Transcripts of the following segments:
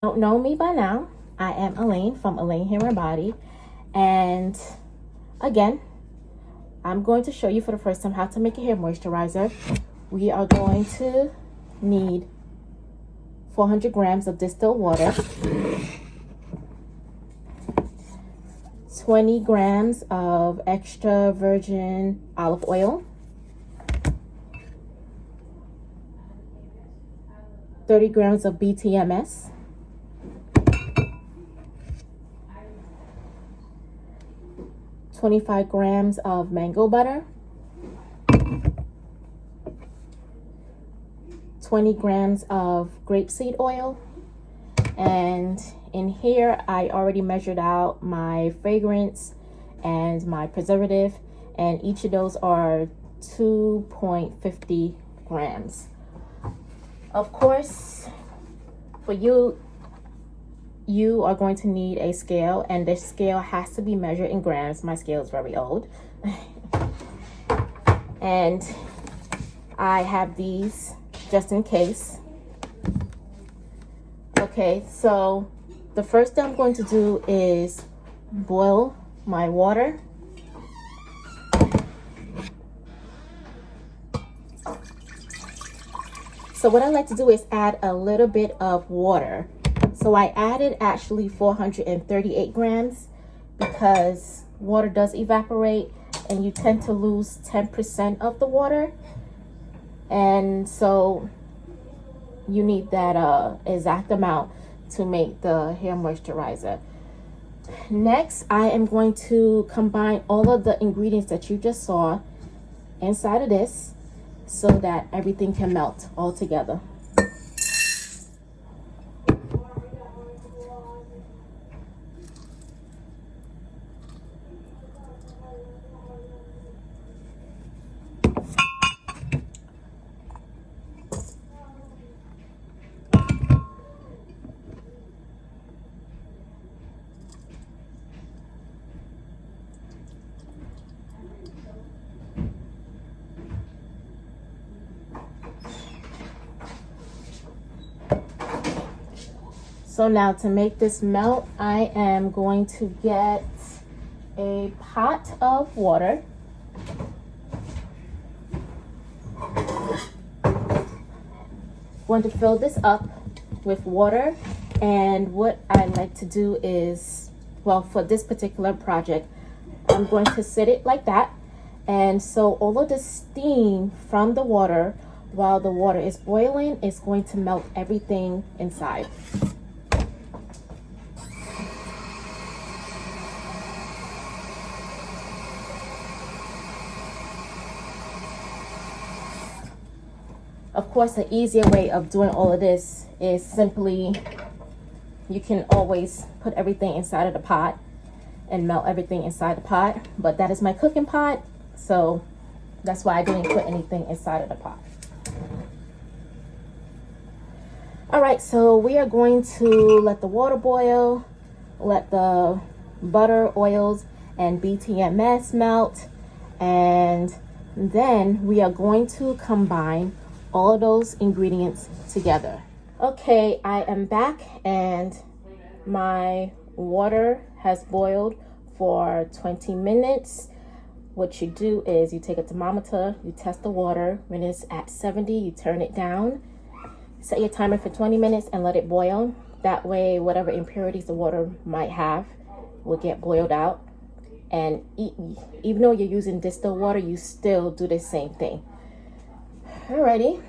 Don't know me by now, I am Elaine from Elaine Hair and Body, and again, I'm going to show you for the first time how to make a hair moisturizer. We are going to need 400 grams of distilled water, 20 grams of extra virgin olive oil, 30 grams of BTMS, 25 grams of mango butter, 20 grams of grapeseed oil, and in here I already measured out my fragrance and my preservative, and each of those are 2.50 grams. Of course, for you are going to need a scale, and this scale has to be measured in grams. My scale is very old. And I have these just in case. Okay, so the first thing I'm going to do is boil my water. So what I like to do is add a little bit of water. So I added actually 438 grams because water does evaporate and you tend to lose 10% of the water. And so you need that exact amount to make the hair moisturizer. Next, I am going to combine all of the ingredients that you just saw inside of this so that everything can melt all together. So now to make this melt, I am going to get a pot of water. Going to fill this up with water, and what I like to do is, well, for this particular project, I'm going to set it like that. And so all of the steam from the water while the water is boiling is going to melt everything inside. Of course, the easier way of doing all of this is simply, you can always put everything inside of the pot and melt everything inside the pot, but that is my cooking pot, so that's why I didn't put anything inside of the pot. All right, so we are going to let the water boil, let the butter, oils, and BTMS melt, and then we are going to combine all of those ingredients together. Okay, I am back and my water has boiled for 20 minutes. What you do is you take a thermometer, you test the water. When it's at 70, you turn it down. Set your timer for 20 minutes and let it boil. That way, whatever impurities the water might have will get boiled out. And even though you're using distilled water, you still do the same thing. Alrighty.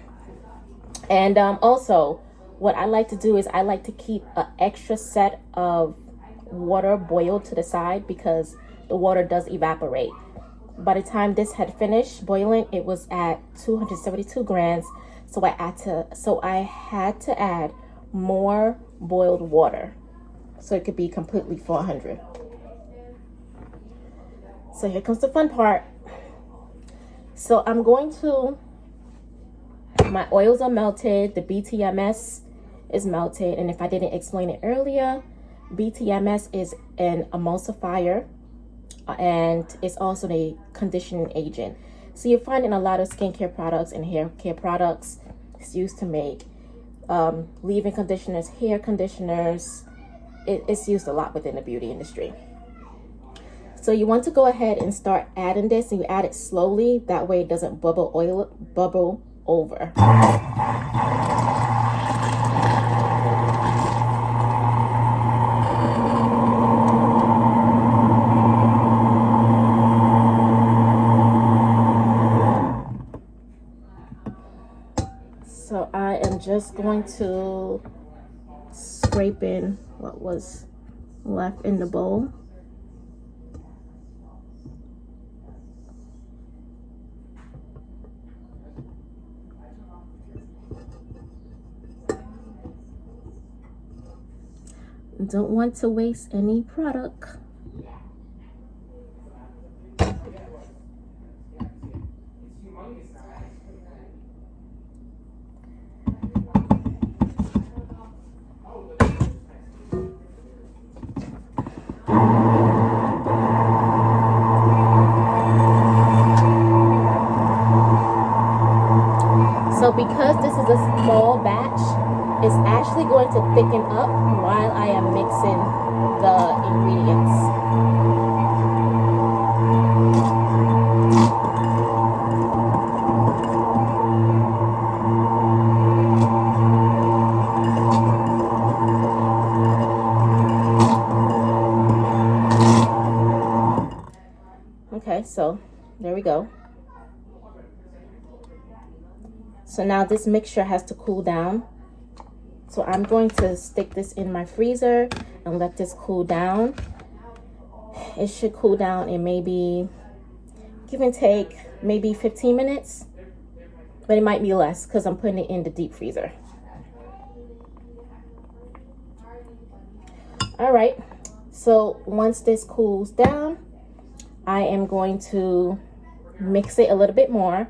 And also, what I like to do is I like to keep an extra set of water boiled to the side because the water does evaporate. By the time this had finished boiling, it was at 272 grams. So I had to add more boiled water so it could be completely 400. So here comes the fun part. So I'm going to, my oils are melted, the BTMS is melted, and if I didn't explain it earlier, BTMS is an emulsifier and it's also a conditioning agent. So you find in a lot of skincare products and hair care products, it's used to make leave-in conditioners, hair conditioners. It's used a lot within the beauty industry. So you want to go ahead and start adding this, and you add it slowly. That way it doesn't bubble over. So I am just going to scrape in what was left in the bowl. Don't want to waste any product. So because this is a small batch, it's actually going to thicken up while I am mixing the ingredients. Okay, so there we go. So now this mixture has to cool down. So I'm going to stick this in my freezer and let this cool down. It should cool down in maybe, give and take, maybe 15 minutes. But it might be less because I'm putting it in the deep freezer. All right, so once this cools down, I am going to mix it a little bit more.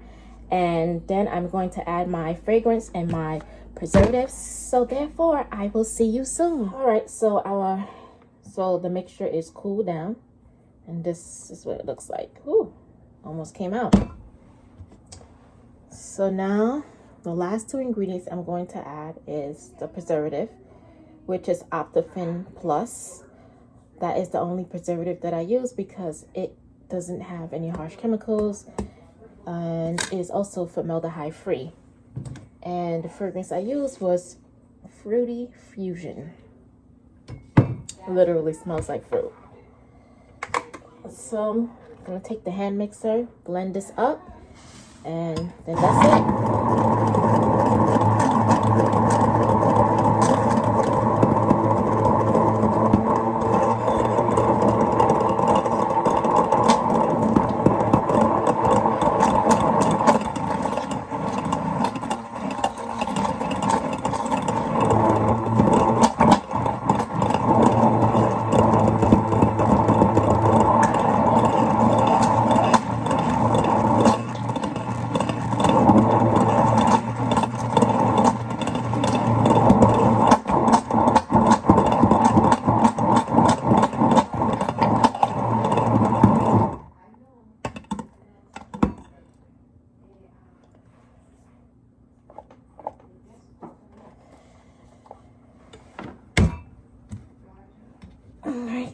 And then I'm going to add my fragrance and my preservatives. So therefore, I will see you soon. All right, so the mixture is cooled down, and this is what it looks like. Ooh, almost came out. So now the last two ingredients I'm going to add is the preservative, which is Optiphen Plus. That is the only preservative that I use because it doesn't have any harsh chemicals and is also formaldehyde free. And the fragrance I used was Fruity Fusion. Literally smells like fruit. So I'm gonna take the hand mixer, blend this up, and then that's it.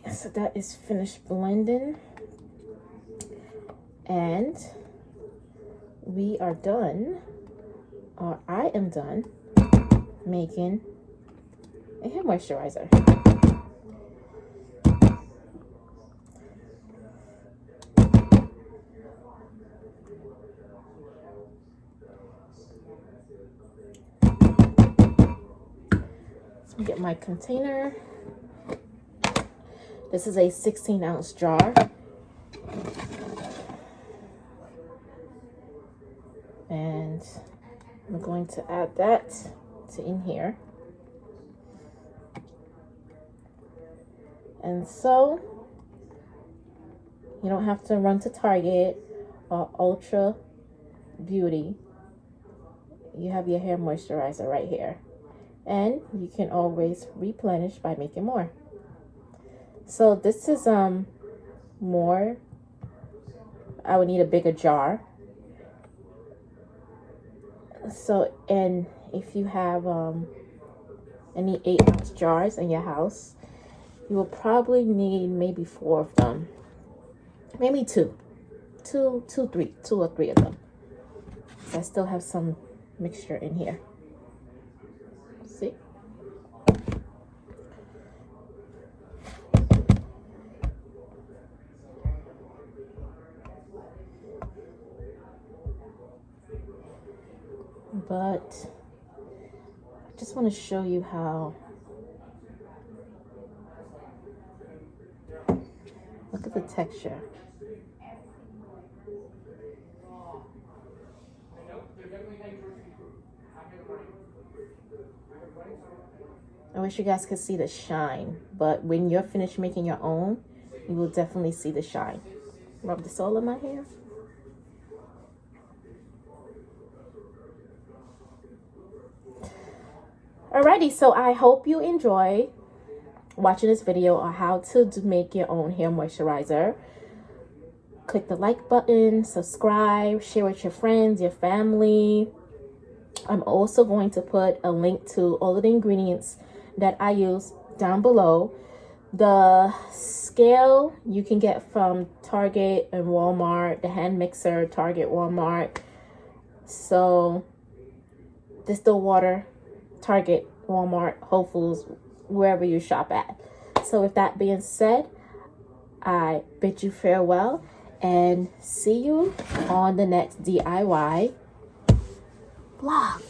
So that is finished blending, and we are done, or I am done making a hair moisturizer. So get my container. This is a 16-ounce jar. And I'm going to add that to in here. And so you don't have to run to Target or Ultra Beauty. You have your hair moisturizer right here. And you can always replenish by making more. So this is more. I would need a bigger jar. So, and if you have any 8-ounce jars in your house, you will probably need maybe 4 of them, maybe 2 or 3 of them. So I still have some mixture in here. See? But I just want to show you how. Look at the texture. I wish you guys could see the shine, but when you're finished making your own, you will definitely see the shine. Rub this all in my hair. Alrighty, so I hope you enjoy watching this video on how to make your own hair moisturizer. Click the like button, subscribe, share with your friends, your family. I'm also going to put a link to all of the ingredients that I use down below. The scale you can get from Target and Walmart, the hand mixer, Target, Walmart. So Distilled Water, Target, Walmart, Whole Foods, wherever you shop at. So with that being said, I bid you farewell and see you on the next DIY vlog.